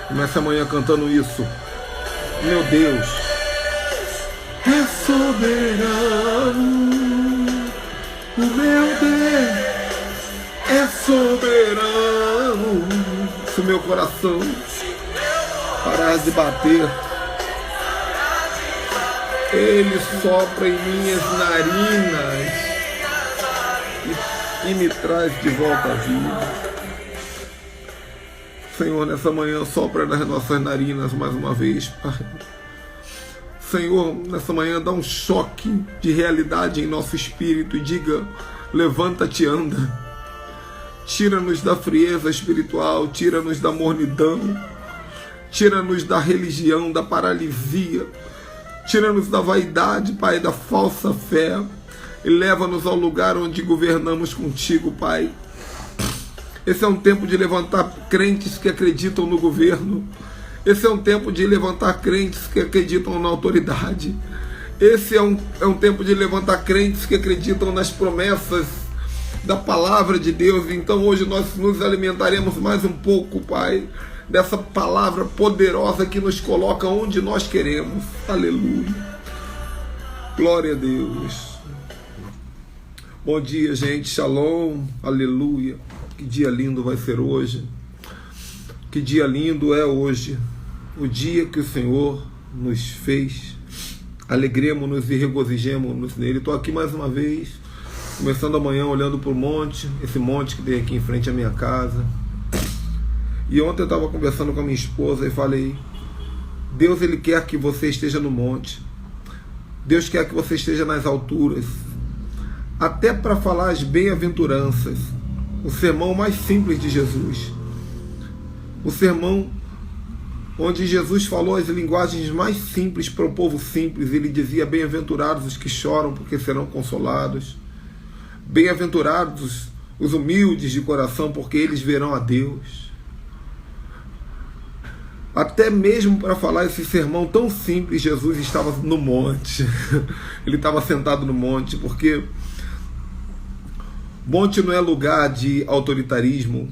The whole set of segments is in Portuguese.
Começa amanhã cantando isso. Meu Deus é soberano, o meu Deus é soberano. Se o meu coração parar de bater, Ele sopra em minhas narinas e me traz de volta à vida. Senhor, nessa manhã sopra nas nossas narinas mais uma vez, Pai. Senhor, nessa manhã dá um choque de realidade em nosso espírito e diga: levanta-te e anda. Tira-nos da frieza espiritual, tira-nos da mornidão, tira-nos da religião, da paralisia, tira-nos da vaidade, Pai, da falsa fé, e leva-nos ao lugar onde governamos contigo, Pai. Esse é um tempo de levantar crentes que acreditam no governo. Esse é um tempo de levantar crentes que acreditam na autoridade. Esse é um tempo de levantar crentes que acreditam nas promessas da palavra de Deus. Então hoje nós nos alimentaremos mais um pouco, Pai, dessa palavra poderosa que nos coloca onde nós queremos. Aleluia. Glória a Deus. Bom dia, gente. Shalom. Aleluia. Que dia lindo vai ser hoje. Que dia lindo é hoje. O dia que o Senhor nos fez. Alegremos-nos e regozijemos-nos nele. Estou aqui mais uma vez, começando amanhã olhando para o monte. Esse monte que tem aqui em frente à minha casa. E ontem eu estava conversando com a minha esposa e falei: Deus, Ele quer que você esteja no monte. Deus quer que você esteja nas alturas. Até para falar as bem-aventuranças. O sermão mais simples de Jesus. O sermão onde Jesus falou as linguagens mais simples para o povo simples. Ele dizia: bem-aventurados os que choram, porque serão consolados. Bem-aventurados os humildes de coração, porque eles verão a Deus. Até mesmo para falar esse sermão tão simples, Jesus estava no monte. Ele estava sentado no monte, porque monte não é lugar de autoritarismo.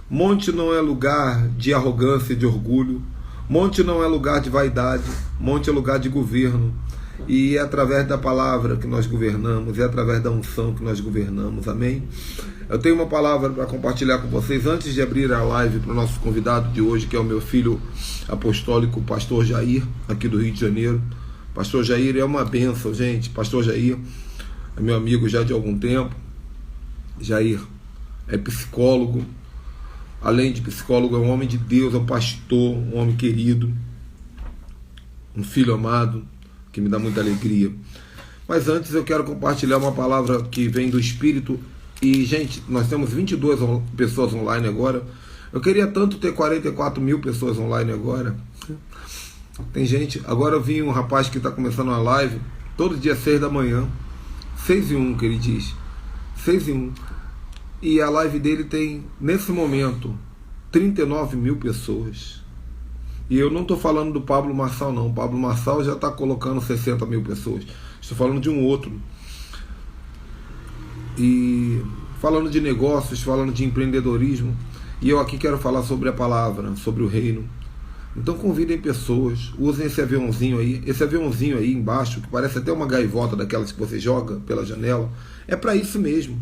Monte não é lugar de arrogância e de orgulho. Monte não é lugar de vaidade. Monte é lugar de governo. E é através da palavra que nós governamos. É através da unção que nós governamos. Amém? Eu tenho uma palavra para compartilhar com vocês antes de abrir a live para o nosso convidado de hoje, que é o meu filho apostólico, pastor Jair, aqui do Rio de Janeiro. Pastor Jair é uma bênção, gente. Pastor Jair é meu amigo já de algum tempo. Jair é psicólogo. Além de psicólogo, é um homem de Deus, é um pastor, um homem querido, um filho amado, que me dá muita alegria. Mas antes eu quero compartilhar uma palavra que vem do Espírito. E, gente, nós temos 22 pessoas online agora. Eu queria tanto ter 44 mil pessoas online agora. Tem gente... Agora eu vi um rapaz que está começando uma live, todo dia 6 da manhã. 6:01 que ele diz. 6:01. E a live dele tem, nesse momento, 39 mil pessoas. E eu não estou falando do Pablo Marçal, não. O Pablo Marçal já está colocando 60 mil pessoas. Estou falando de um outro. E falando de negócios, falando de empreendedorismo. E eu aqui quero falar sobre a palavra, sobre o reino. Então convidem pessoas, usem esse aviãozinho aí. Esse aviãozinho aí embaixo, que parece até uma gaivota daquelas que você joga pela janela. É para isso mesmo.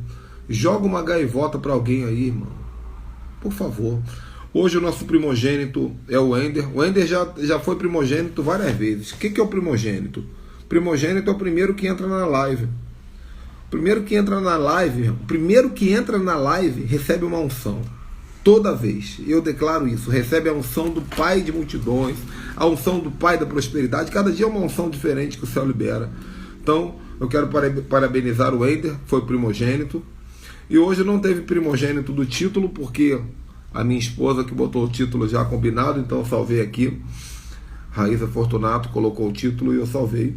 Joga uma gaivota para alguém aí, irmão. Por favor. Hoje o nosso primogênito é o Wender. O Wender já foi primogênito várias vezes. O que é o primogênito? Primogênito é o primeiro que entra na live. O primeiro que entra na live recebe uma unção. Toda vez. Eu declaro isso. Recebe a unção do Pai de multidões, a unção do Pai da prosperidade. Cada dia é uma unção diferente que o céu libera. Então, eu quero parabenizar o Wender, foi primogênito. E hoje não teve primogênito do título, porque a minha esposa que botou o título já combinado, então eu salvei aqui. Raíza Fortunato colocou o título e eu salvei.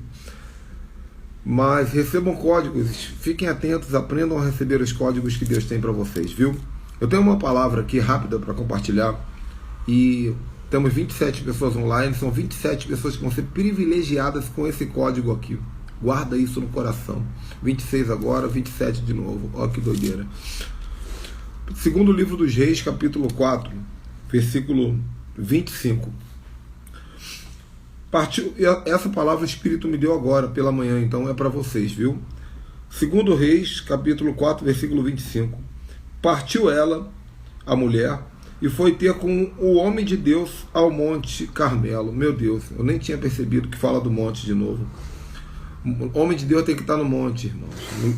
Mas recebam códigos, fiquem atentos, aprendam a receber os códigos que Deus tem para vocês, viu? Eu tenho uma palavra aqui rápida para compartilhar e temos 27 pessoas online, são 27 pessoas que vão ser privilegiadas com esse código aqui. Guarda isso no coração. 26 agora, 27 de novo. Olha que doideira. Segundo livro dos Reis, capítulo 4, versículo 25. Partiu, essa palavra o Espírito me deu agora, pela manhã, então é para vocês, viu? Segundo Reis, capítulo 4, versículo 25. Partiu ela, a mulher, e foi ter com o homem de Deus ao Monte Carmelo. Meu Deus, eu nem tinha percebido que fala do monte de novo. O homem de Deus tem que estar no monte, irmãos.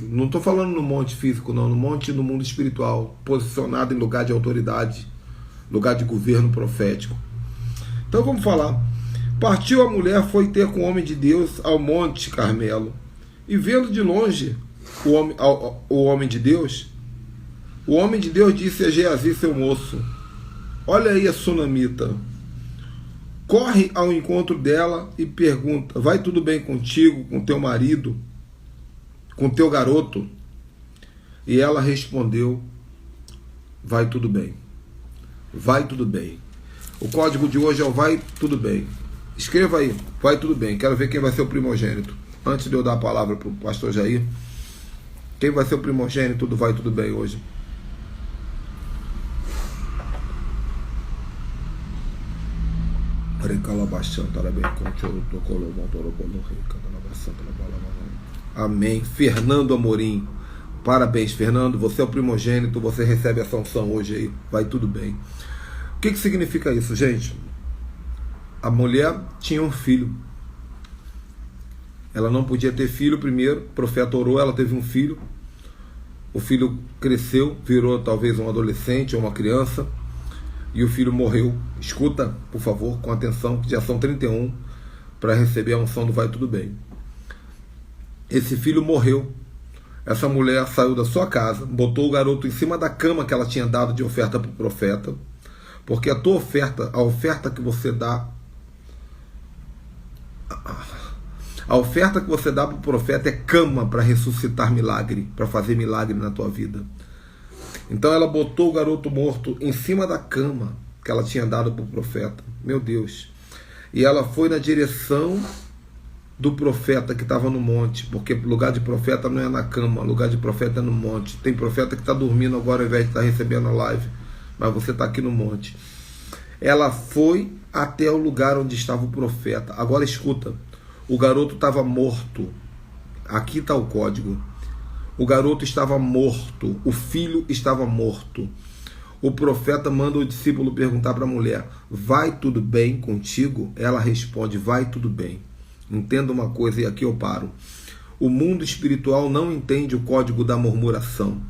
Não estou falando no monte físico, não. No monte no mundo espiritual, posicionado em lugar de autoridade, lugar de governo profético. Então vamos falar. Partiu a mulher, foi ter com o homem de Deus ao Monte Carmelo. E vendo de longe o homem de Deus disse a Geazi, seu moço: olha aí a sunamita. Corre ao encontro dela e pergunta: vai tudo bem contigo, com teu marido, com teu garoto? E ela respondeu: vai tudo bem. Vai tudo bem. O código de hoje é o vai tudo bem. Escreva aí, vai tudo bem. Quero ver quem vai ser o primogênito. Antes de eu dar a palavra para o pastor Jair, quem vai ser o primogênito do vai tudo bem hoje? Amém. Fernando Amorim. Parabéns, Fernando. Você é o primogênito, você recebe essa unção hoje aí. Vai tudo bem. O que significa isso, gente? A mulher tinha um filho. Ela não podia ter filho primeiro. O profeta orou, ela teve um filho. O filho cresceu, virou talvez um adolescente ou uma criança. E o filho morreu. Escuta, por favor, com atenção, que já são 31 para receber a unção do vai tudo bem. Esse filho morreu. Essa mulher saiu da sua casa, botou o garoto em cima da cama que ela tinha dado de oferta para o profeta, porque a tua oferta, a oferta que você dá para o profeta é cama para ressuscitar milagre, para fazer milagre na tua vida. Então ela botou o garoto morto em cima da cama que ela tinha dado para o profeta. Meu Deus. E ela foi na direção do profeta que estava no monte, porque lugar de profeta não é na cama, lugar de profeta é no monte. Tem profeta que está dormindo agora ao invés de estar recebendo a live, mas você está aqui no monte. Ela foi até o lugar onde estava o profeta. Agora escuta, o garoto estava morto. Aqui está o código. O garoto estava morto, o filho estava morto. O profeta manda o discípulo perguntar para a mulher: vai tudo bem contigo? Ela responde: vai tudo bem. Entenda uma coisa, e aqui eu paro. O mundo espiritual não entende o código da murmuração.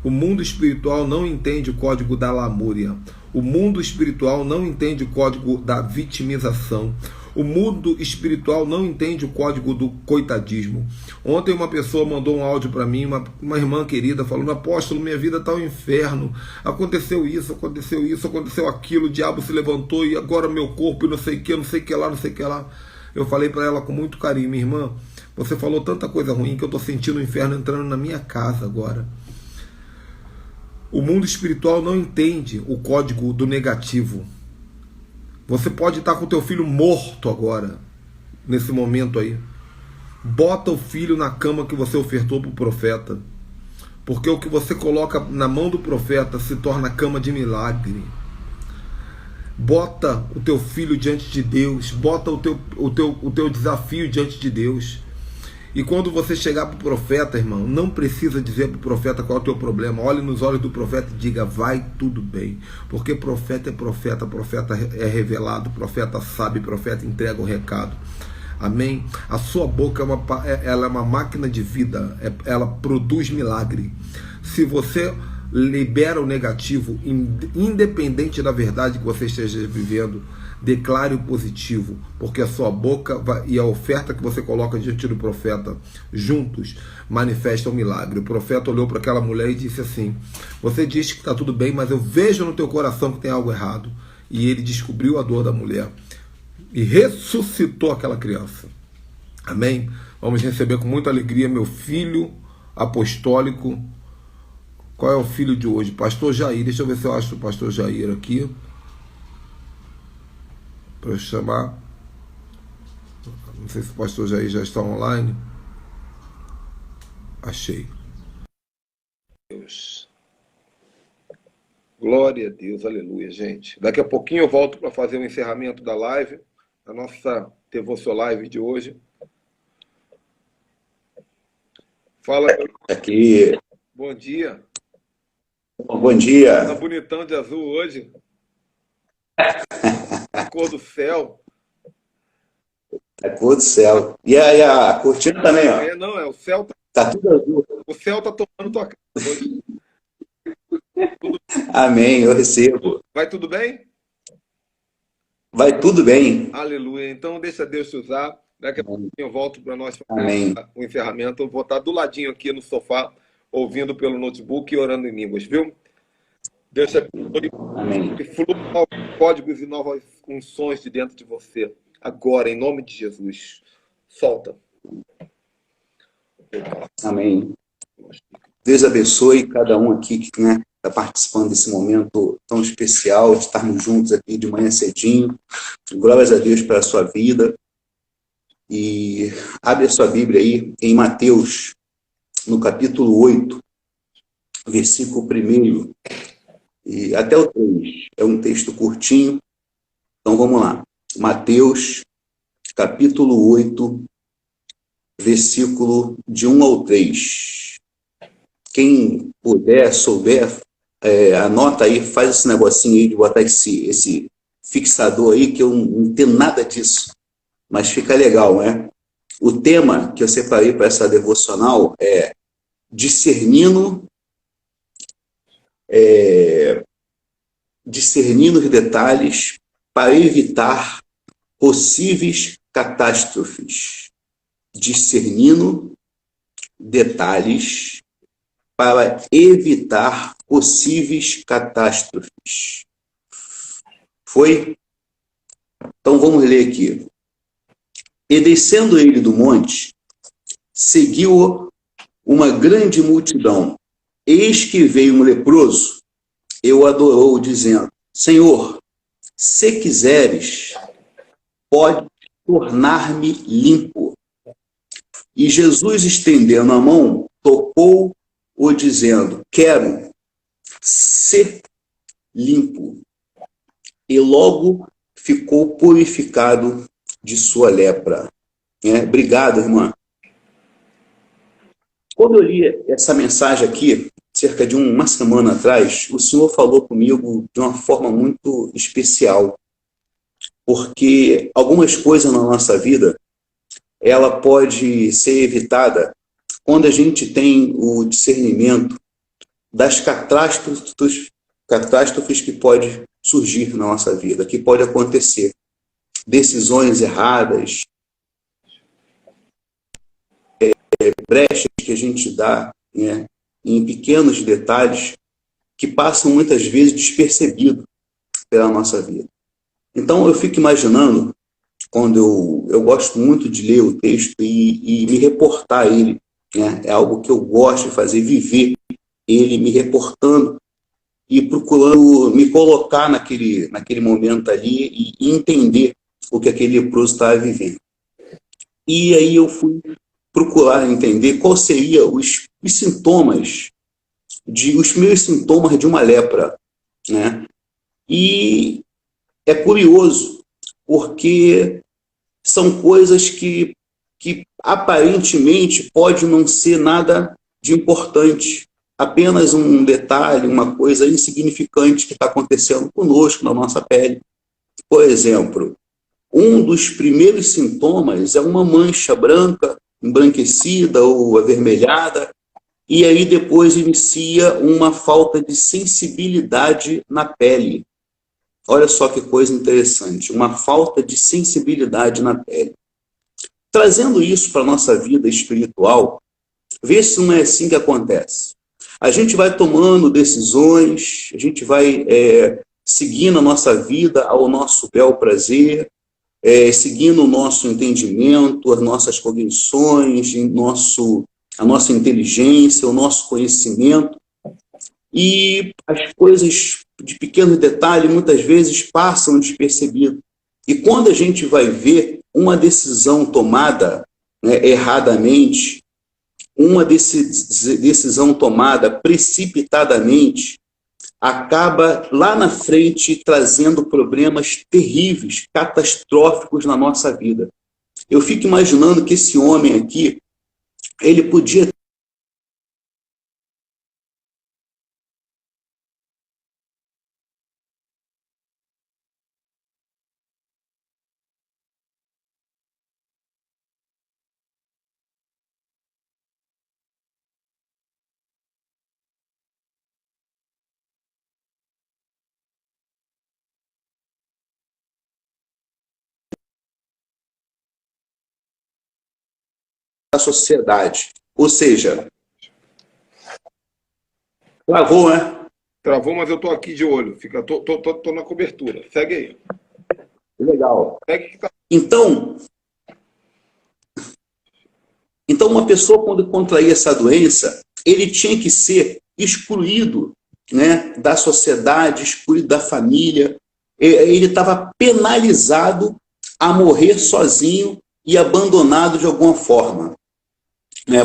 O mundo espiritual não entende o código da lamúria. O mundo espiritual não entende o código da vitimização. O mundo espiritual não entende o código do coitadismo. Ontem uma pessoa mandou um áudio para mim, uma irmã querida, falando: apóstolo, minha vida está um inferno. Aconteceu isso, aconteceu aquilo, o diabo se levantou e agora meu corpo e não sei o que, não sei o que lá, não sei o que lá. Eu falei para ela com muito carinho: minha irmã, você falou tanta coisa ruim que eu estou sentindo o inferno entrando na minha casa agora. O mundo espiritual não entende o código do negativo. Você pode estar com o teu filho morto agora, nesse momento aí. Bota o filho na cama que você ofertou para o profeta. Porque o que você coloca na mão do profeta se torna cama de milagre. Bota o teu filho diante de Deus. Bota o teu desafio diante de Deus. E quando você chegar para o profeta, irmão, não precisa dizer para o profeta qual é o teu problema. Olhe nos olhos do profeta e diga: vai tudo bem. Porque profeta é profeta é revelado, profeta sabe, profeta entrega o recado. Amém? A sua boca ela é uma máquina de vida, ela produz milagre. Se você libera o negativo, independente da verdade que você esteja vivendo, declare o positivo, porque a sua boca e a oferta que você coloca diante do profeta juntos manifestam um milagre. O profeta olhou para aquela mulher e disse assim: você diz que está tudo bem, mas eu vejo no teu coração que tem algo errado. E ele descobriu a dor da mulher e ressuscitou aquela criança. Amém? Vamos receber com muita alegria meu filho apostólico. Qual é o filho de hoje? Pastor Jair. Deixa eu ver se eu acho o pastor Jair aqui para eu chamar. Não sei se o pastor Jair já está online. Achei. Deus. Glória a Deus, aleluia, gente. Daqui a pouquinho eu volto para fazer o encerramento da live, a nossa Devoção Live de hoje. Fala. Aqui. Bom dia. Bom dia. Tá bonitão de azul hoje. A cor do céu. A cor do céu. E a cortina também, ó. Não, o céu tá tudo azul. O céu tá tomando tua casa hoje. Amém, eu recebo. Vai tudo bem? Vai tudo bem. Aleluia. Então deixa Deus te usar. Daqui a pouquinho eu volto para nós fazer o encerramento. Eu vou estar do ladinho aqui no sofá, ouvindo pelo notebook e orando em línguas, viu? Deus te abençoe. Amém. Que flua novos códigos e novas unções de dentro de você. Agora, em nome de Jesus. Solta. Amém. Deus abençoe cada um aqui que está participando desse momento tão especial, de estarmos juntos aqui de manhã cedinho. Glórias a Deus pela sua vida. E abre a sua Bíblia aí em Mateus, no capítulo 8, versículo 1 e até o 3. É um texto curtinho. Então vamos lá. Mateus, capítulo 8, versículo de 1 ao 3. Quem puder, souber, anota aí, faz esse negocinho aí de botar esse fixador aí, que eu não entendo nada disso, mas fica legal, né? O tema que eu separei para essa devocional é discernindo os detalhes para evitar possíveis catástrofes. Discernindo detalhes para evitar possíveis catástrofes. Foi? Então vamos ler aqui. E descendo ele do monte, seguiu uma grande multidão. Eis que veio um leproso, e o adorou, dizendo: Senhor, se quiseres, pode tornar-me limpo. E Jesus, estendendo a mão, tocou-o, dizendo: Quero ser limpo. E logo ficou purificado de sua lepra. Obrigado, irmã. Quando eu li essa mensagem aqui, cerca de uma semana atrás, o Senhor falou comigo de uma forma muito especial, porque algumas coisas na nossa vida, ela pode ser evitada quando a gente tem o discernimento das catástrofes que pode surgir na nossa vida, que pode acontecer. decisões erradas, brechas que a gente dá, né, em pequenos detalhes que passam muitas vezes despercebidos pela nossa vida. Então eu fico imaginando, quando eu gosto muito de ler o texto e me reportar a ele, né, é algo que eu gosto de fazer, viver ele, me reportando e procurando me colocar naquele momento ali e entender o que aquele leproso estava vivendo. E aí eu fui procurar entender qual seria os sintomas, os primeiros sintomas de uma lepra, né? E é curioso, porque são coisas que aparentemente pode não ser nada de importante, apenas um detalhe, uma coisa insignificante que está acontecendo conosco, na nossa pele. Por exemplo, um dos primeiros sintomas é uma mancha branca, embranquecida ou avermelhada, e aí depois inicia uma falta de sensibilidade na pele. Olha só que coisa interessante, uma falta de sensibilidade na pele. Trazendo isso para a nossa vida espiritual, vê se não é assim que acontece. A gente vai tomando decisões, a gente vai seguindo a nossa vida ao nosso bel prazer, seguindo o nosso entendimento, as nossas cognições, a nossa inteligência, o nosso conhecimento. E as coisas de pequeno detalhe muitas vezes passam despercebido. E quando a gente vai ver uma decisão tomada, né, erradamente, uma decisão tomada precipitadamente, acaba lá na frente trazendo problemas terríveis, catastróficos na nossa vida. Eu fico imaginando que esse homem aqui, ele podia a sociedade. Ou seja, travou, né? Travou, mas eu tô aqui de olho. Tô na cobertura. Segue aí. Legal. Segue que tá... Então, uma pessoa, quando contraía essa doença, ele tinha que ser excluído, né, da sociedade, excluído da família. Ele estava penalizado a morrer sozinho e abandonado de alguma forma.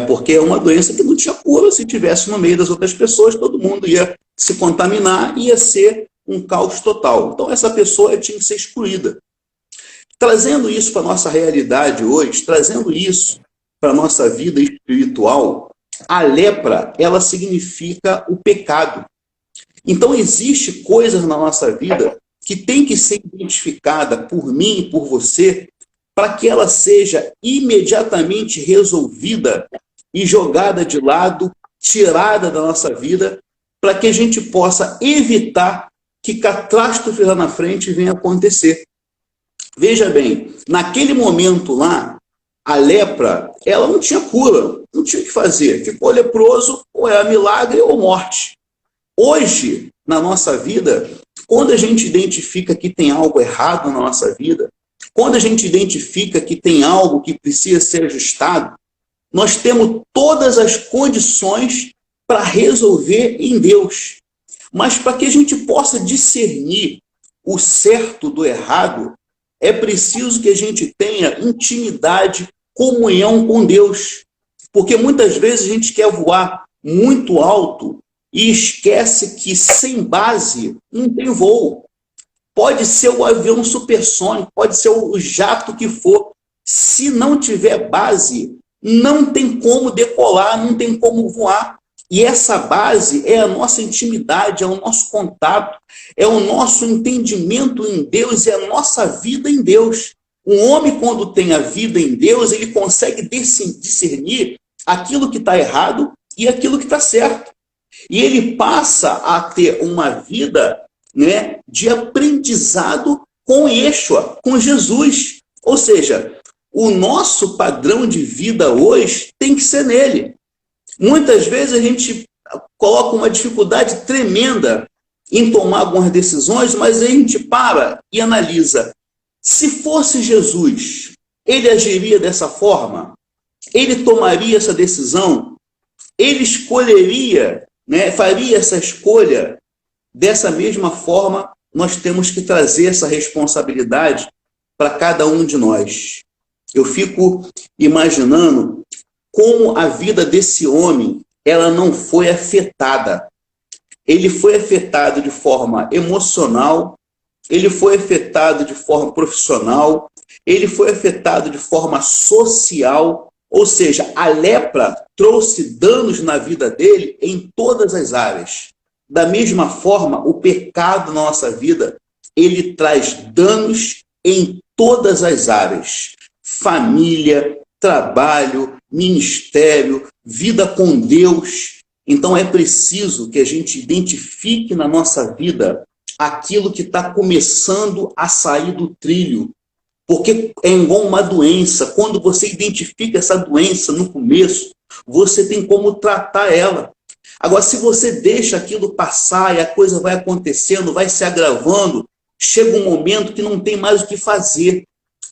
Porque é uma doença que não tinha cura. Se tivesse no meio das outras pessoas, todo mundo ia se contaminar e ia ser um caos total. Então, essa pessoa tinha que ser excluída. Trazendo isso para a nossa realidade hoje, trazendo isso para a nossa vida espiritual, a lepra, ela significa o pecado. Então, existe coisas na nossa vida que tem que ser identificada por mim e por você, para que ela seja imediatamente resolvida e jogada de lado, tirada da nossa vida, para que a gente possa evitar que catástrofe lá na frente venha acontecer. Veja bem, naquele momento lá, a lepra, ela não tinha cura, não tinha o que fazer. Ficou leproso, ou é milagre ou morte. Hoje, na nossa vida, quando a gente identifica que tem algo errado na nossa vida, quando a gente identifica que tem algo que precisa ser ajustado, nós temos todas as condições para resolver em Deus. Mas para que a gente possa discernir o certo do errado, é preciso que a gente tenha intimidade, comunhão com Deus. Porque muitas vezes a gente quer voar muito alto e esquece que sem base não tem voo. Pode ser o avião supersônico, pode ser o jato que for. Se não tiver base, não tem como decolar, não tem como voar. E essa base é a nossa intimidade, é o nosso contato, é o nosso entendimento em Deus, é a nossa vida em Deus. Um homem, quando tem a vida em Deus, ele consegue discernir aquilo que está errado e aquilo que está certo. E ele passa a ter uma vida, né, de aprendizado com Yeshua, com Jesus. Ou seja, o nosso padrão de vida hoje tem que ser nele. Muitas vezes a gente coloca uma dificuldade tremenda em tomar algumas decisões, mas a gente para e analisa. Se fosse Jesus, ele agiria dessa forma? Ele tomaria essa decisão? Ele escolheria, né, faria essa escolha? Dessa mesma forma, nós temos que trazer essa responsabilidade para cada um de nós. Eu fico imaginando como a vida desse homem, ela não foi afetada. Ele foi afetado de forma emocional, ele foi afetado de forma profissional, ele foi afetado de forma social, ou seja, a lepra trouxe danos na vida dele em todas as áreas. Da mesma forma, o pecado na nossa vida, ele traz danos em todas as áreas. Família, trabalho, ministério, vida com Deus. Então é preciso que a gente identifique na nossa vida aquilo que está começando a sair do trilho. Porque é igual uma doença. Quando você identifica essa doença no começo, você tem como tratar ela. Agora, se você deixa aquilo passar e a coisa vai acontecendo, vai se agravando, chega um momento que não tem mais o que fazer.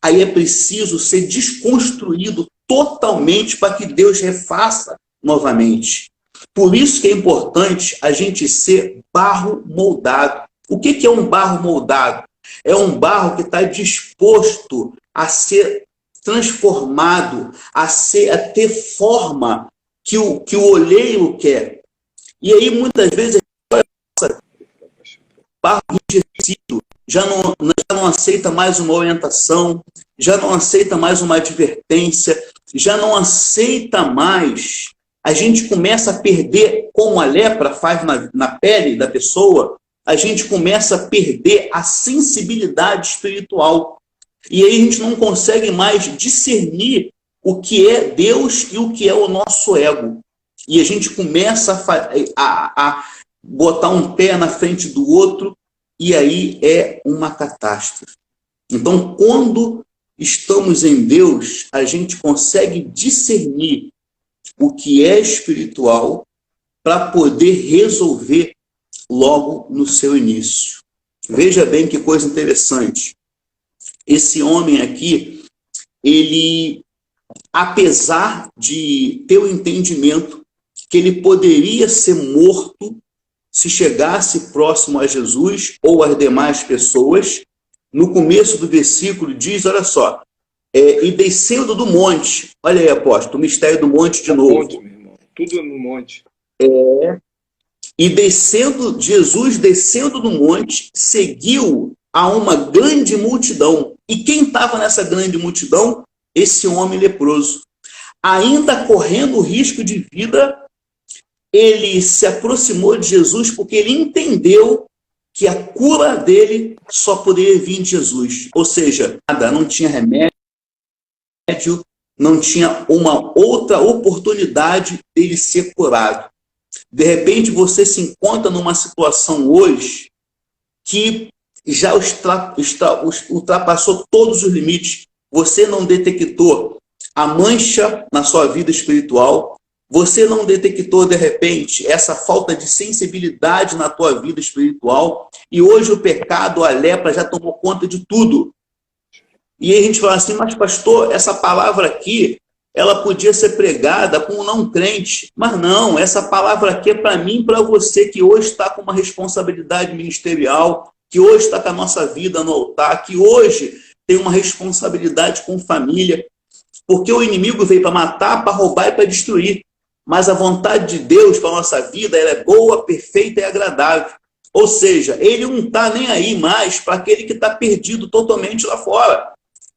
Aí é preciso ser desconstruído totalmente para que Deus refaça novamente. Por isso que é importante a gente ser barro moldado. O que é um barro moldado? É um barro que está disposto a ser transformado, a ter forma que o oleiro quer. E aí, muitas vezes, barro enrijecido, já não aceita mais uma orientação, já não aceita mais uma advertência, já não aceita mais. A gente começa a perder, como a lepra faz na pele da pessoa, a gente começa a perder a sensibilidade espiritual. E aí a gente não consegue mais discernir o que é Deus e o que é o nosso ego. E a gente começa a botar um pé na frente do outro, e aí é uma catástrofe. Então, quando estamos em Deus, a gente consegue discernir o que é espiritual para poder resolver logo no seu início. Veja bem que coisa interessante. Esse homem aqui, ele, apesar de ter o entendimento que ele poderia ser morto se chegasse próximo a Jesus ou às demais pessoas, no começo do versículo diz, olha só, e descendo do monte, olha aí, apóstolo, o mistério do monte de novo. Monte, meu irmão. Tudo no monte. E Jesus descendo do monte, seguiu a uma grande multidão. E quem estava nessa grande multidão? Esse homem leproso. Ainda correndo o risco de vida, ele se aproximou de Jesus porque ele entendeu que a cura dele só poderia vir de Jesus. Ou seja, nada, não tinha remédio, não tinha uma outra oportunidade dele ser curado. De repente você se encontra numa situação hoje que já ultrapassou todos os limites. Você não detectou a mancha na sua vida espiritual, você não detectou, de repente, essa falta de sensibilidade na tua vida espiritual, e hoje o pecado, a lepra, já tomou conta de tudo. E aí a gente fala assim, mas pastor, essa palavra aqui, ela podia ser pregada com um não crente. Mas não, essa palavra aqui é para mim e para você, que hoje está com uma responsabilidade ministerial, que hoje está com a nossa vida no altar, que hoje tem uma responsabilidade com família, porque o inimigo veio para matar, para roubar e para destruir. Mas a vontade de Deus para a nossa vida, ela é boa, perfeita e agradável. Ou seja, ele não está nem aí mais para aquele que está perdido totalmente lá fora.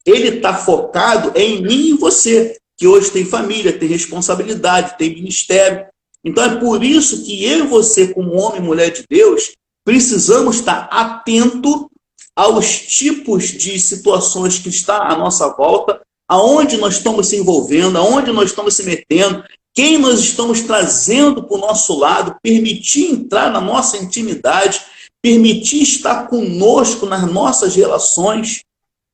Ele está focado em mim e em você, que hoje tem família, tem responsabilidade, tem ministério. Então é por isso que eu e você, como homem e mulher de Deus, precisamos estar atento aos tipos de situações que estão à nossa volta, aonde nós estamos se envolvendo, aonde nós estamos se metendo, quem nós estamos trazendo para o nosso lado, permitir entrar na nossa intimidade, permitir estar conosco nas nossas relações.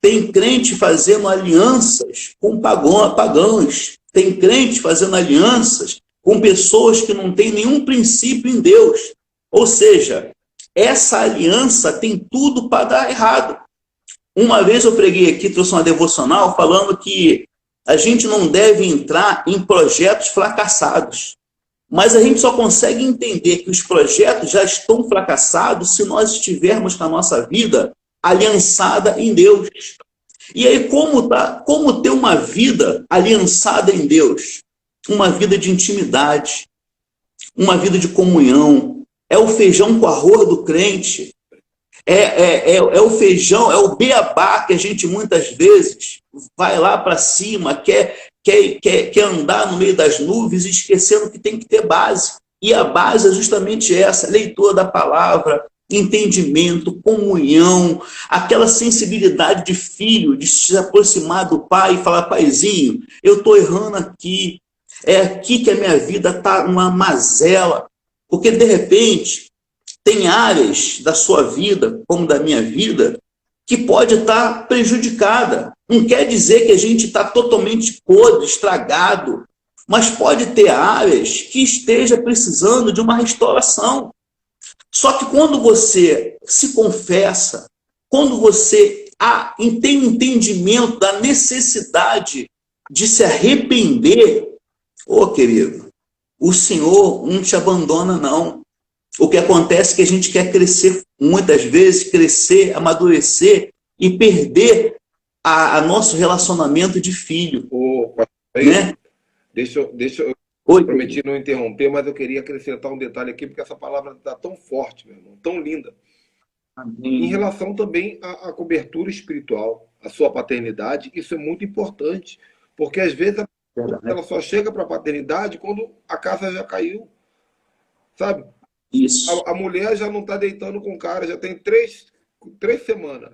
Tem crente fazendo alianças com pagãos, tem crente fazendo alianças com pessoas que não têm nenhum princípio em Deus. Ou seja, essa aliança tem tudo para dar errado. Uma vez eu preguei aqui, trouxe uma devocional falando que a gente não deve entrar em projetos fracassados. Mas a gente só consegue entender que os projetos já estão fracassados se nós estivermos com a nossa vida aliançada em Deus. E aí, como ter uma vida aliançada em Deus? Uma vida de intimidade, uma vida de comunhão. É o feijão com arroz do crente. É o feijão, é o beabá que a gente muitas vezes vai lá para cima, quer andar no meio das nuvens, esquecendo que tem que ter base. E a base é justamente essa: leitura da palavra, entendimento, comunhão, aquela sensibilidade de filho, de se aproximar do pai e falar: paizinho, eu estou errando aqui, é aqui que a minha vida está uma mazela. Porque, de repente, tem áreas da sua vida, como da minha vida, que pode estar prejudicada. Não quer dizer que a gente está totalmente podre, estragado, mas pode ter áreas que esteja precisando de uma restauração. Só que quando você se confessa, quando você tem um entendimento da necessidade de se arrepender, querido, o Senhor não te abandona, não. O que acontece é que a gente quer crescer, muitas vezes, crescer, amadurecer e perder a nosso relacionamento de filho. Né? Deixa eu prometi não interromper, mas eu queria acrescentar um detalhe aqui, porque essa palavra está tão forte, meu irmão, tão linda. Amém. Em relação também à cobertura espiritual, à sua paternidade, isso é muito importante, porque às vezes ela só chega para a paternidade quando a casa já caiu, sabe? Isso. A mulher já não está deitando com o cara, já tem três semanas.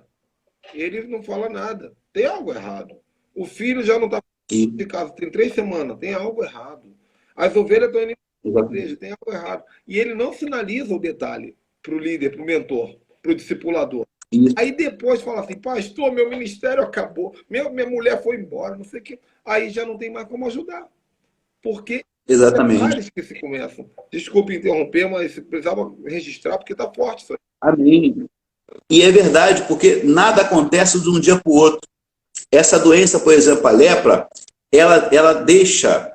Ele não fala nada. Tem algo errado. O filho já não está de casa, tem 3 semanas. Tem algo errado. As ovelhas estão indo para a igreja, tem algo errado. E ele não sinaliza o detalhe para o líder, para o mentor, para o discipulador. Isso. Aí depois fala assim: pastor, meu ministério acabou, minha mulher foi embora, não sei o quê. Aí já não tem mais como ajudar. Porque exatamente que se começam. Desculpe interromper, mas precisava registrar porque está forte isso aí. Amém. E é verdade, porque nada acontece de um dia para o outro. Essa doença, por exemplo, a lepra, ela deixa,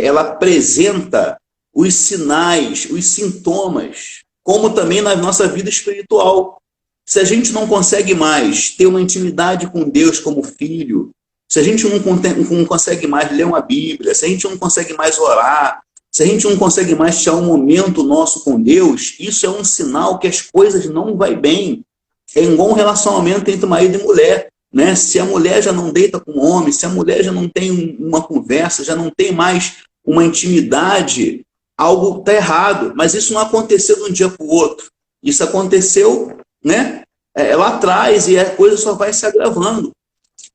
ela apresenta os sinais, os sintomas, como também na nossa vida espiritual. Se a gente não consegue mais ter uma intimidade com Deus como filho, se a gente não consegue mais ler uma Bíblia, se a gente não consegue mais orar, se a gente não consegue mais tirar um momento nosso com Deus, isso é um sinal que as coisas não vão bem. É igual um relacionamento entre marido e mulher. Né? Se a mulher já não deita com o homem, se a mulher já não tem uma conversa, já não tem mais uma intimidade, algo está errado. Mas isso não aconteceu de um dia para o outro. Isso aconteceu, né, lá atrás, e a coisa só vai se agravando.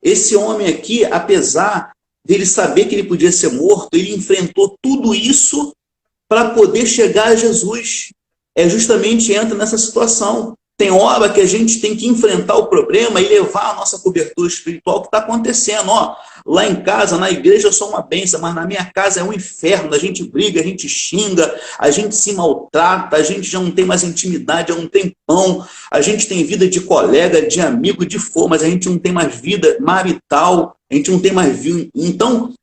Esse homem aqui, apesar dele saber que ele podia ser morto, ele enfrentou tudo isso para poder chegar a Jesus. Justamente entra nessa situação. Tem hora que a gente tem que enfrentar o problema e levar a nossa cobertura espiritual que está acontecendo. Lá em casa, na igreja, eu sou uma bênção, mas na minha casa é um inferno. A gente briga, a gente xinga, a gente se maltrata, a gente já não tem mais intimidade, já não tem pão, a gente tem vida de colega, de amigo, de for, mas a gente não tem mais vida marital, a gente não tem mais vida. Então,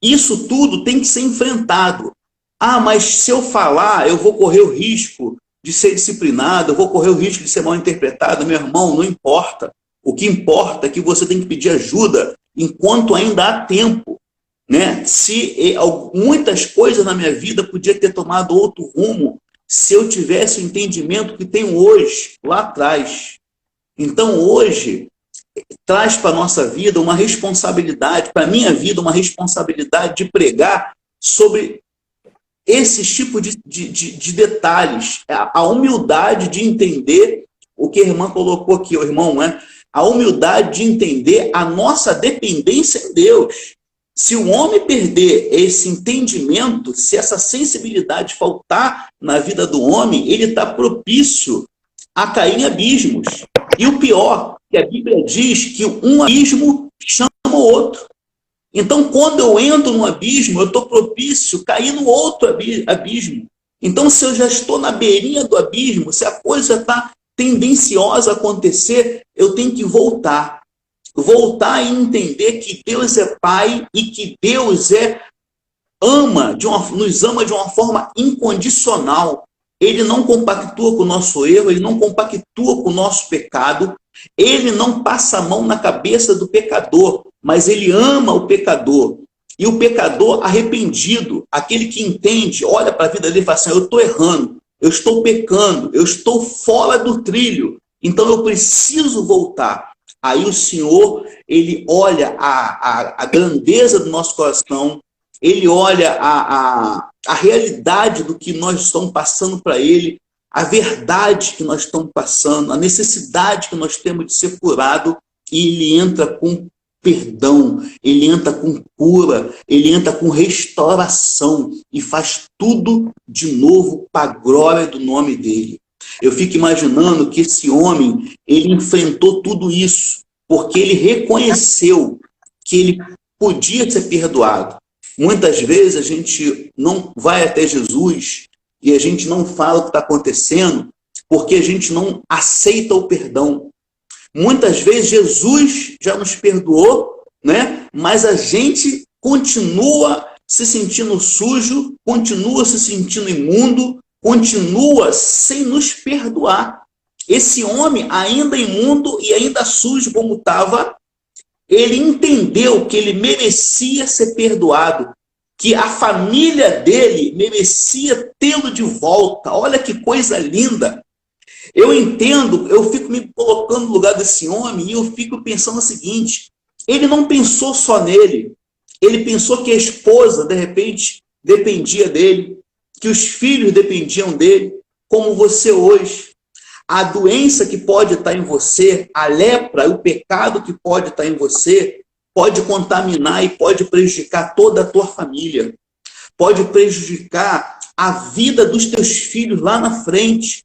isso tudo tem que ser enfrentado. Mas se eu falar, eu vou correr o risco de ser disciplinado, eu vou correr o risco de ser mal interpretado. Meu irmão, não importa. O que importa é que você tem que pedir ajuda enquanto ainda há tempo. Né? Muitas coisas na minha vida podia ter tomado outro rumo se eu tivesse o entendimento que tenho hoje, lá atrás. Então, hoje, traz para a nossa vida uma responsabilidade, para a minha vida, uma responsabilidade de pregar sobre esse tipo de detalhes, a humildade de entender o que a irmã colocou aqui, o irmão, né? A humildade de entender a nossa dependência em Deus. Se o homem perder esse entendimento, se essa sensibilidade faltar na vida do homem, ele está propício a cair em abismos. E o pior, que a Bíblia diz que um abismo chama o outro. Então, quando eu entro num abismo, eu estou propício a cair no outro abismo. Então, se eu já estou na beirinha do abismo, se a coisa está tendenciosa a acontecer, eu tenho que voltar. Voltar e entender que Deus é Pai e que Deus nos ama de uma forma incondicional. Ele não compactua com o nosso erro, ele não compactua com o nosso pecado, ele não passa a mão na cabeça do pecador, mas ele ama o pecador. E o pecador arrependido, aquele que entende, olha para a vida dele e fala assim, eu estou errando, eu estou pecando, eu estou fora do trilho, então eu preciso voltar. Aí o Senhor, ele olha a grandeza do nosso coração, ele olha a realidade do que nós estamos passando para ele, a verdade que nós estamos passando, a necessidade que nós temos de ser curado, e ele entra com perdão, ele entra com cura, ele entra com restauração e faz tudo de novo para a glória do nome dele. Eu fico imaginando que esse homem, ele enfrentou tudo isso, porque ele reconheceu que ele podia ser perdoado. Muitas vezes a gente não vai até Jesus e a gente não fala o que está acontecendo porque a gente não aceita o perdão. Muitas vezes Jesus já nos perdoou, né? Mas a gente continua se sentindo sujo, continua se sentindo imundo, continua sem nos perdoar. Esse homem, ainda imundo e ainda sujo como estava, ele entendeu que ele merecia ser perdoado, que a família dele merecia tê-lo de volta. Olha que coisa linda. Eu entendo, eu fico me colocando no lugar desse homem e eu fico pensando o seguinte, ele não pensou só nele, ele pensou que a esposa, de repente, dependia dele, que os filhos dependiam dele, como você hoje. A doença que pode estar em você, a lepra, o pecado que pode estar em você, pode contaminar e pode prejudicar toda a tua família. Pode prejudicar a vida dos teus filhos lá na frente.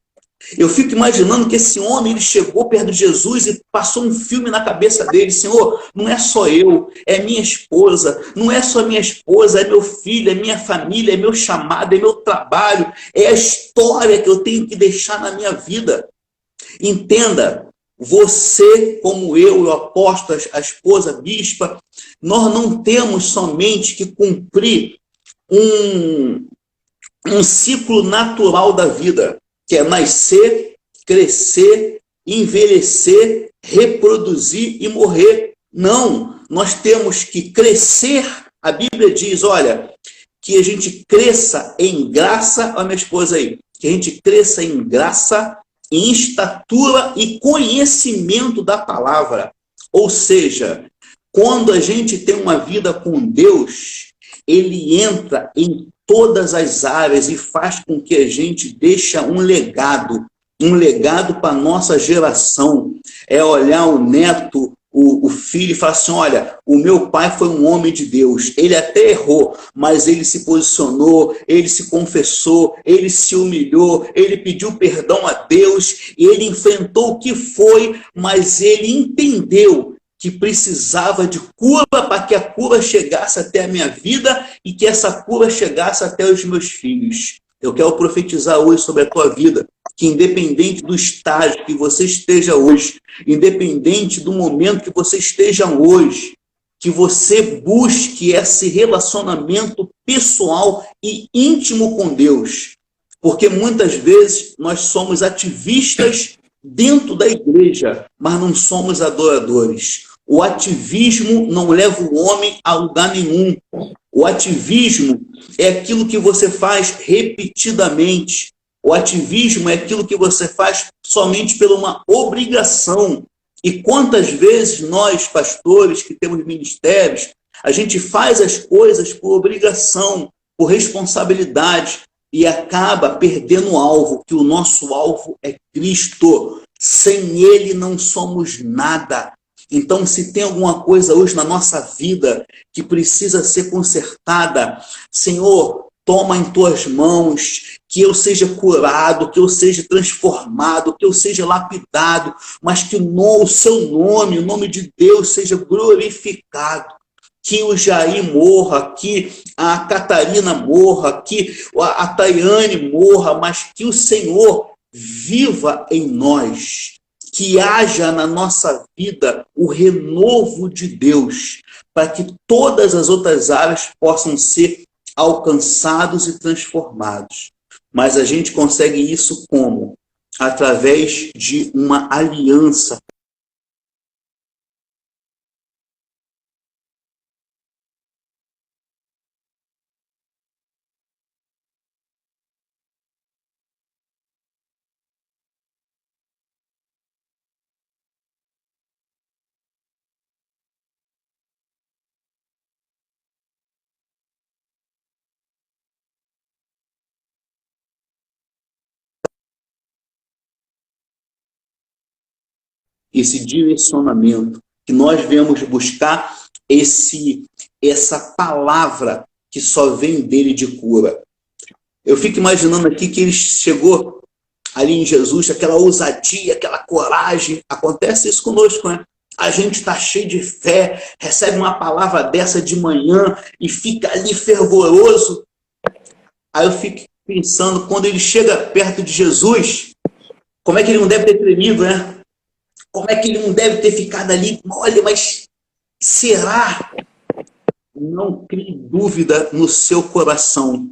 Eu fico imaginando que esse homem, ele chegou perto de Jesus e passou um filme na cabeça dele. Senhor, não é só eu, é minha esposa, não é só minha esposa, é meu filho, é minha família, é meu chamado, é meu trabalho, é a história que eu tenho que deixar na minha vida. Entenda, você, como eu, o apóstolo, a esposa, a bispa, nós não temos somente que cumprir um ciclo natural da vida, que é nascer, crescer, envelhecer, reproduzir e morrer. Não, nós temos que crescer. A Bíblia diz, olha, que a gente cresça em graça, olha minha esposa aí, que a gente cresça em graça, em estatura e conhecimento da palavra. Ou seja, quando a gente tem uma vida com Deus, ele entra em todas as áreas e faz com que a gente deixe um legado para a nossa geração. É olhar o neto, o filho e falar assim, olha, o meu pai foi um homem de Deus, ele até errou, mas ele se posicionou, ele se confessou, ele se humilhou, ele pediu perdão a Deus, e ele enfrentou o que foi, mas ele entendeu que precisava de cura para que a cura chegasse até a minha vida e que essa cura chegasse até os meus filhos. Eu quero profetizar hoje sobre a tua vida, que independente do estágio que você esteja hoje, independente do momento que você esteja hoje, que você busque esse relacionamento pessoal e íntimo com Deus. Porque muitas vezes nós somos ativistas dentro da igreja, mas não somos adoradores. O ativismo não leva o homem a lugar nenhum. O ativismo é aquilo que você faz repetidamente. O ativismo é aquilo que você faz somente por uma obrigação. E quantas vezes nós, pastores, que temos ministérios, a gente faz as coisas por obrigação, por responsabilidade, e acaba perdendo o alvo, que o nosso alvo é Cristo. Sem Ele não somos nada. Então, se tem alguma coisa hoje na nossa vida que precisa ser consertada, Senhor, toma em tuas mãos, que eu seja curado, que eu seja transformado, que eu seja lapidado, mas que o seu nome, o nome de Deus, seja glorificado. Que o Jair morra, que a Catarina morra, que a Tayane morra, mas que o Senhor viva em nós, que haja na nossa vida o renovo de Deus, para que todas as outras áreas possam ser alcançados e transformados. Mas a gente consegue isso como? Através de uma aliança. Esse direcionamento, que nós viemos buscar essa palavra que só vem dele de cura. Eu fico imaginando aqui que ele chegou ali em Jesus, aquela ousadia, aquela coragem. Acontece isso conosco, né? A gente está cheio de fé, recebe uma palavra dessa de manhã e fica ali fervoroso. Aí eu fico pensando, quando ele chega perto de Jesus, como é que ele não deve ter tremido, né? Como é que ele não deve ter ficado ali? Olha, mas será? Não crie dúvida no seu coração.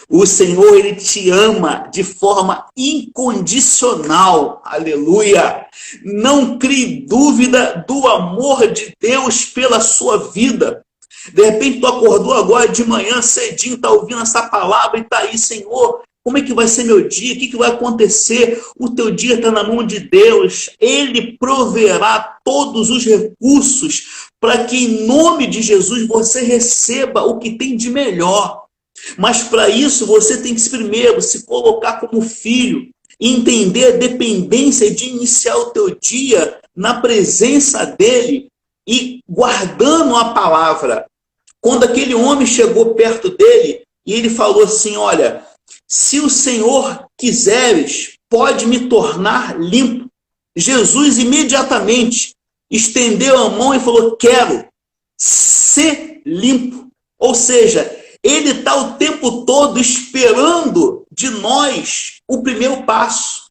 O Senhor, Ele te ama de forma incondicional. Aleluia! Não crie dúvida do amor de Deus pela sua vida. De repente, tu acordou agora de manhã cedinho, está ouvindo essa palavra e está aí, Senhor, como é que vai ser meu dia? O que vai acontecer? O teu dia está na mão de Deus. Ele proverá todos os recursos para que, em nome de Jesus, você receba o que tem de melhor. Mas, para isso, você tem que, primeiro, se colocar como filho, entender a dependência de iniciar o teu dia na presença dEle e guardando a palavra. Quando aquele homem chegou perto dele e ele falou assim, olha, se o Senhor quiseres, pode me tornar limpo. Jesus imediatamente estendeu a mão e falou, quero ser limpo. Ou seja, ele está o tempo todo esperando de nós o primeiro passo,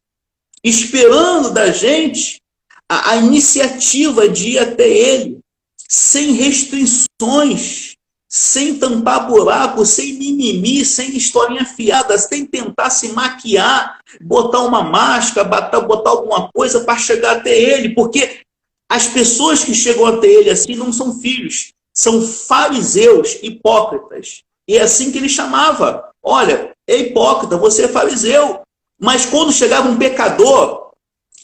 esperando da gente a iniciativa de ir até ele, sem restrições, sem tampar buraco, sem mimimi, sem historinha fiada, sem tentar se maquiar, botar uma máscara, botar alguma coisa para chegar até ele, porque as pessoas que chegam até ele assim não são filhos, são fariseus, hipócritas. E é assim que ele chamava. Olha, é hipócrita, você é fariseu. Mas quando chegava um pecador,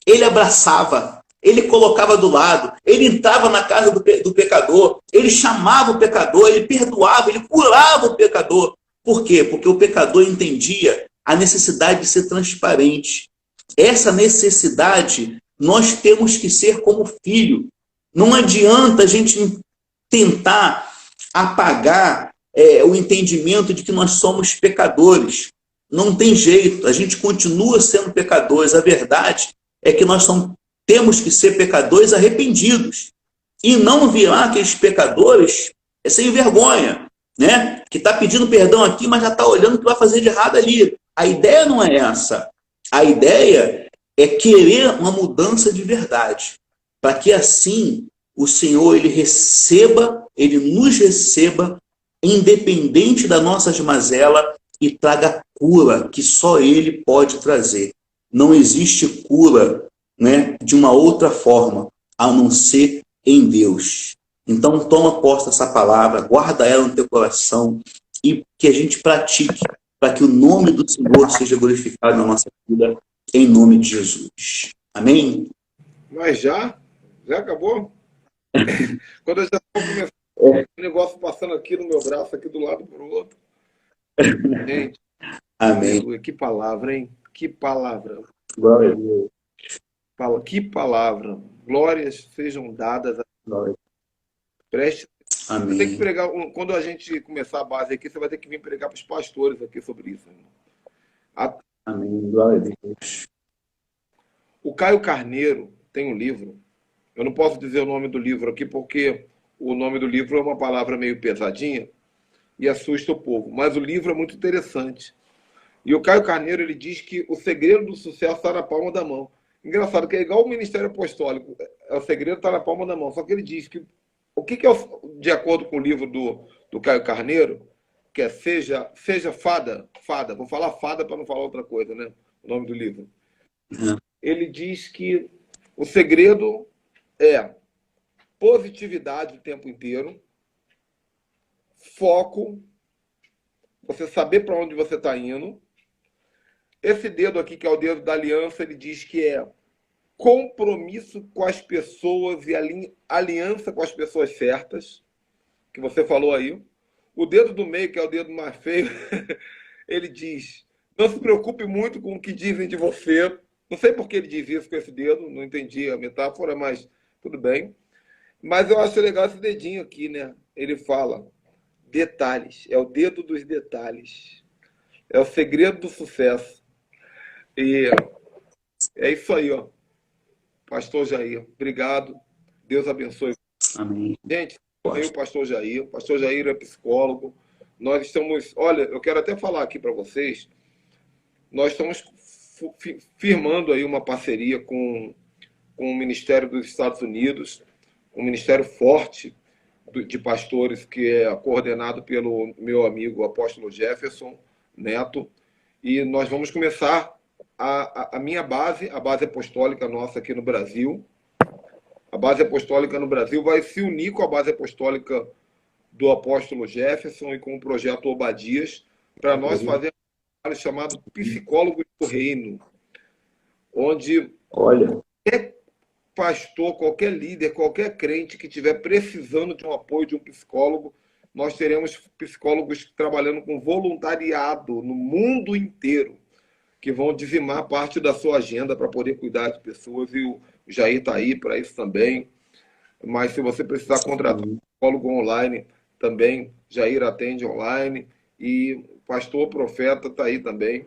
ele abraçava, ele colocava do lado, ele entrava na casa do pecador, ele chamava o pecador, ele perdoava, ele curava o pecador. Por quê? Porque o pecador entendia a necessidade de ser transparente. Essa necessidade nós temos que ser como filho. Não adianta a gente tentar apagar o entendimento de que nós somos pecadores. Não tem jeito, a gente continua sendo pecadores. A verdade é que nós temos que ser pecadores arrependidos. E não virar aqueles pecadores sem vergonha, né? Que está pedindo perdão aqui, mas já está olhando o que vai fazer de errado ali. A ideia não é essa. A ideia é querer uma mudança de verdade. Para que assim o Senhor ele nos receba, independente das nossas mazelas, e traga cura que só Ele pode trazer. Não existe cura, né, de uma outra forma, a não ser em Deus. Então, toma posse dessa palavra, guarda ela no teu coração e que a gente pratique para que o nome do Senhor seja glorificado na nossa vida, em nome de Jesus. Amém? Mas já acabou? Quando eu já estou começando, o negócio passando aqui no meu braço, aqui do lado para o outro. Gente, amém. Que palavra, hein? Que palavra. Glória a Deus. Que palavra. Glórias sejam dadas. Glória. Preste. Você tem que Amém. pregar. Quando a gente começar a base aqui, você vai ter que vir pregar para os pastores aqui sobre isso, irmão. Amém. Glória a Deus. O Caio Carneiro tem um livro. Eu não posso dizer o nome do livro aqui porque o nome do livro é uma palavra meio pesadinha e assusta o povo. Mas o livro é muito interessante. E o Caio Carneiro, ele diz que o segredo do sucesso está na palma da mão. Engraçado, que é igual o Ministério Apostólico. O segredo está na palma da mão. Só que ele diz que o que é, de acordo com o livro do Caio Carneiro, que é seja fada, vou falar fada para não falar outra coisa, né? O nome do livro. Uhum. Ele diz que o segredo é positividade o tempo inteiro, foco, você saber para onde você está indo. Esse dedo aqui, que é o dedo da aliança, ele diz que é compromisso com as pessoas e aliança com as pessoas certas, que você falou aí. O dedo do meio, que é o dedo mais feio, ele diz, não se preocupe muito com o que dizem de você. Não sei por que ele diz isso com esse dedo, não entendi a metáfora, mas tudo bem. Mas eu acho legal esse dedinho aqui, né? Ele fala, detalhes, é o dedo dos detalhes. É o segredo do sucesso. E é isso aí, ó. Pastor Jair, obrigado. Deus abençoe. Amém. Gente, eu, pastor Jair. O pastor Jair é psicólogo. Nós estamos... Olha, eu quero até falar aqui para vocês. Nós estamos firmando aí uma parceria com o Ministério dos Estados Unidos, um ministério forte de pastores, que é coordenado pelo meu amigo apóstolo Jefferson Neto. E nós vamos começar a minha base, a base apostólica nossa aqui no Brasil. A base apostólica no Brasil vai se unir com a base apostólica do apóstolo Jefferson e com o projeto Obadias, para nós fazer um trabalho chamado Psicólogos do Reino, onde qualquer pastor, qualquer líder, qualquer crente que estiver precisando de um apoio de um psicólogo, nós teremos psicólogos trabalhando com voluntariado no mundo inteiro, que vão dizimar parte da sua agenda para poder cuidar de pessoas, e o Jair está aí para isso também. Mas se você precisar contratar um psicólogo online, também Jair atende online, e o pastor profeta está aí também.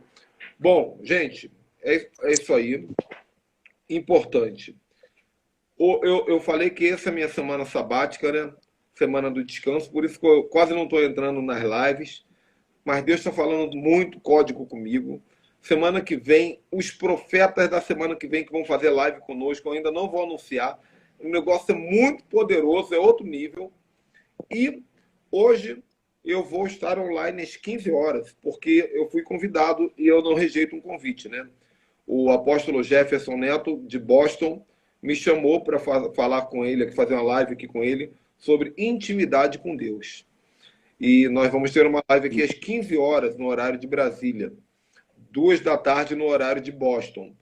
Bom, gente, é isso aí. Importante. Eu falei que essa é a minha semana sabática, né? Semana do descanso, por isso que eu quase não estou entrando nas lives, mas Deus está falando muito código comigo. Semana que vem, os profetas da semana que vem que vão fazer live conosco, eu ainda não vou anunciar. O negócio é muito poderoso, é outro nível. E hoje eu vou estar online às 15 horas, porque eu fui convidado e eu não rejeito um convite, né? O apóstolo Jefferson Neto, de Boston, me chamou para falar com ele, fazer uma live aqui com ele, sobre intimidade com Deus. E nós vamos ter uma live aqui às 15 horas, no horário de Brasília. 2 da tarde no horário de Boston.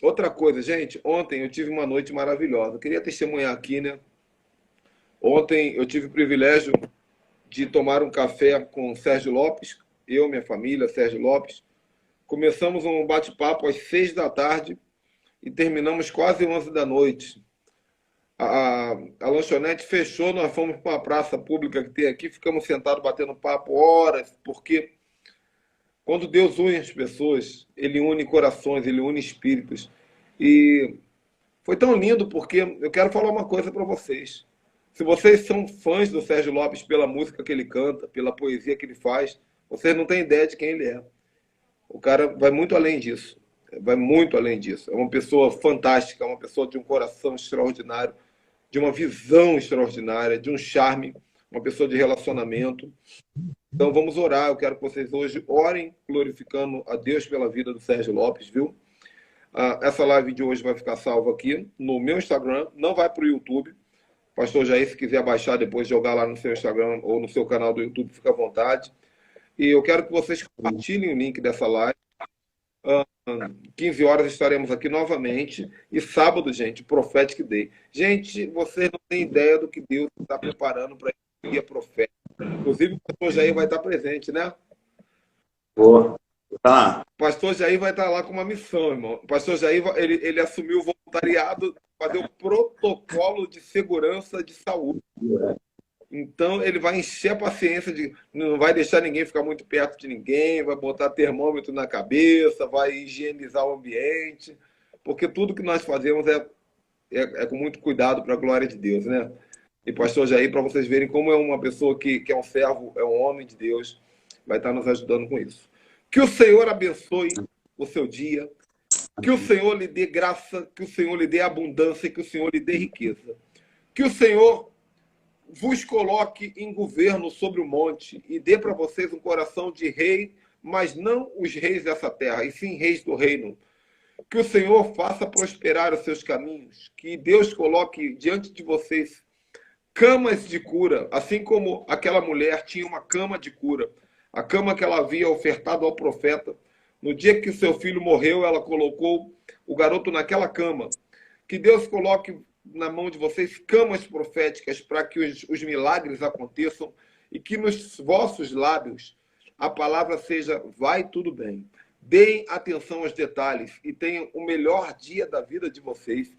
Outra coisa, gente, ontem eu tive uma noite maravilhosa. Eu queria testemunhar aqui, né? Ontem eu tive o privilégio de tomar um café com o Sérgio Lopes, eu, minha família, Sérgio Lopes. Começamos um bate-papo às 6 da tarde e terminamos quase 11 da noite. A lanchonete fechou, nós fomos para uma praça pública que tem aqui, ficamos sentados batendo papo horas, porque quando Deus une as pessoas, Ele une corações, Ele une espíritos. E foi tão lindo, porque eu quero falar uma coisa para vocês. Se vocês são fãs do Sérgio Lopes pela música que ele canta, pela poesia que ele faz, vocês não têm ideia de quem ele é. O cara vai muito além disso. Vai muito além disso. É uma pessoa fantástica, uma pessoa de um coração extraordinário, de uma visão extraordinária, de um charme, uma pessoa de relacionamento. Então vamos orar. Eu quero que vocês hoje orem, glorificando a Deus pela vida do Sérgio Lopes, viu? Essa live de hoje vai ficar salva aqui no meu Instagram, não vai para o YouTube. Pastor Jair, se quiser baixar depois, jogar lá no seu Instagram ou no seu canal do YouTube, fica à vontade. E eu quero que vocês compartilhem o link dessa live. 15 horas estaremos aqui novamente. E sábado, gente, Prophetic Day. Gente, vocês não têm ideia do que Deus está preparando para esse dia profético. Inclusive, o pastor Jair vai estar presente, né? Boa. Tá. O pastor Jair vai estar lá com uma missão, irmão. O pastor Jair, ele assumiu o voluntariado, fazer o protocolo de segurança de saúde. Então, ele vai encher a paciência, não vai deixar ninguém ficar muito perto de ninguém, vai botar termômetro na cabeça, vai higienizar o ambiente, porque tudo que nós fazemos é com muito cuidado para a glória de Deus, né? E pastor Jair, para vocês verem como é uma pessoa que é um servo, é um homem de Deus, vai estar nos ajudando com isso. Que o Senhor abençoe o seu dia, que o Senhor lhe dê graça, que o Senhor lhe dê abundância, que o Senhor lhe dê riqueza. Que o Senhor vos coloque em governo sobre o monte e dê para vocês um coração de rei, mas não os reis dessa terra, e sim reis do reino. Que o Senhor faça prosperar os seus caminhos, que Deus coloque diante de vocês camas de cura, assim como aquela mulher tinha uma cama de cura, a cama que ela havia ofertado ao profeta. No dia que o seu filho morreu, ela colocou o garoto naquela cama. Que Deus coloque na mão de vocês camas proféticas para que os milagres aconteçam e que nos vossos lábios a palavra seja vai tudo bem. Deem atenção aos detalhes e tenham o melhor dia da vida de vocês.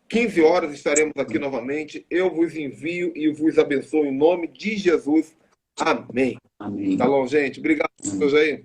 15 horas estaremos aqui novamente. Eu vos envio e vos abençoo em nome de Jesus. Amém. Amém. Tá bom, gente? Obrigado, Jair.